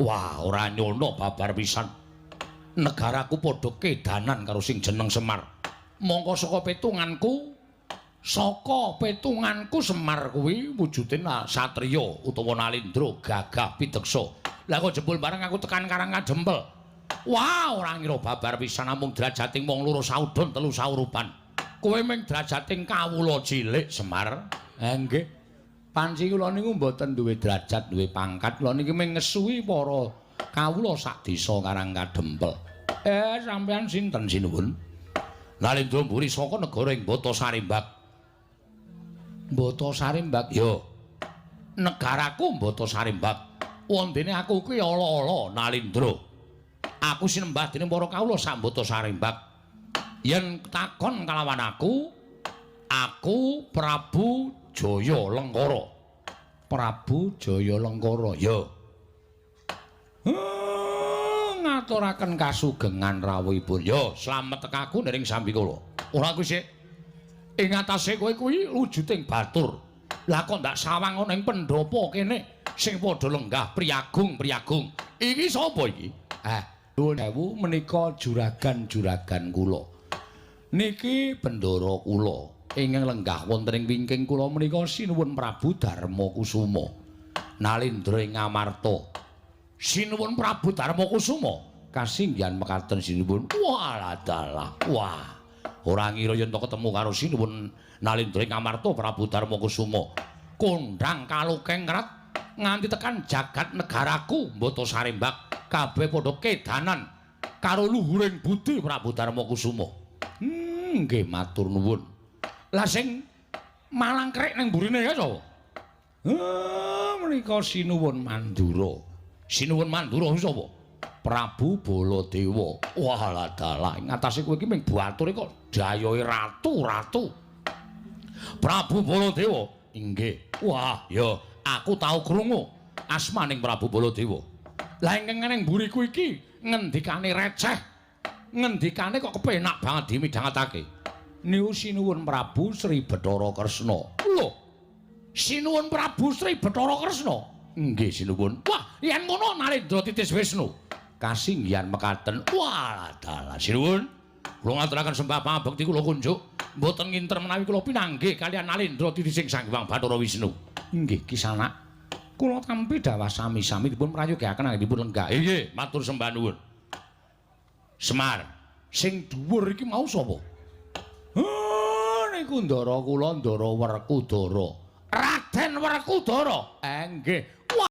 Wah, ora nyono babar pisan. Negaraku padha kedanan karo sing jeneng Semar. Mongko saka petunganku Semar kuwi wujude satriya utawa Nalindra gagah pideksa. Lah kok jebul bareng aku tekan Karang Kadempel. Wah, ora ngira babar pisan namung drajating wong loro saudon telu saurupan. Kowe ming drajating kawula cilik Semar. Nggih. Panci kula niku mboten duwe derajat, duwe pangkat. Kula niki ming ngesuhi para kawula sak desa Karang Kadempel. Sampean sinten sinuwun? Nalindra mburi saka negara ing Bata Sarimbak. Bata Sarimbak? Yo. Negaraku Bata Sarimbak. Wondene aku kuwi ala-ala Nalindra. Aku sinembah dening para kawula sak Bata Sarimbak. Yen takon kalawan aku Prabu Jaya Lengkara. Prabu Jaya Lengkara. Yo. Ngaturaken kasugengan rawuhipun. Yo, slamet tekaku nering sambi kula. Ora kuwi sik. Ing atase kowe kuwi wujuding batur. Lah kok ndak sawang ana ing pendopo kene sing padha lenggah priagung-priagung. Iki sapa iki? Nuwun sewu menika juragan-juragan kula. Niki bendara kula. Ingkang lenggah wonten ing wingking kula menika sinuwun Prabu Darmakusuma. Nalindra ing Ngamarta. Sinuwun Prabu Darmakusuma. Kasinggihan mekaten sinuwun. Waladalah. Wah. Ora ngira yen to ketemu karo sinuwun Nalindra ing Ngamarta Prabu Darmakusuma. Kondhang kalukengrat nganti tekan jagat negaraku Bata Sarimbak kabeh padha kedanan karo luhuring budi Prabu Darmakusuma. Nggih matur nuwun. Lah sing malang krek ning mburine ya sapa? Menika sinuwun Mandura. Sinuwun Mandura sapa? Prabu Baladewa. Wah dalah ing atase kowe iki ming bature kok dayohe ratu-ratu. Prabu Baladewa. Inggih. Wah, ya aku tau krungu asmaning Prabu Baladewa. Lah ingkang ning mburiku iki ngendikane receh. Ngendikane kok kepenak banget dimidhangetake. Niku sinuwun Prabu Sri Bathara Kresna. Lho. Sinuwun Prabu Sri Bathara Kresna. Nggih sinuwun. Wah, yen ngono Nalindra Titis Wisnu. Kasinggihan mekaten. Wah, dalah sinuwun. Kula ngaturaken sembah pangabekti kula kunjuk. Mboten nginter menawi kula pinanggih kaliyan Nalindra Titis Sang Hyang Bathara Wisnu. Nggih, Kisanak. Kula tampi dawah sami-sami dipun prayogaken anggitipun lenggah. Nggih, matur sembah nuwun. Semar, sing dhuwur iki mau sapa? Niku ndara kula Ndara Werkudara. Raden Werkudara. Nggih,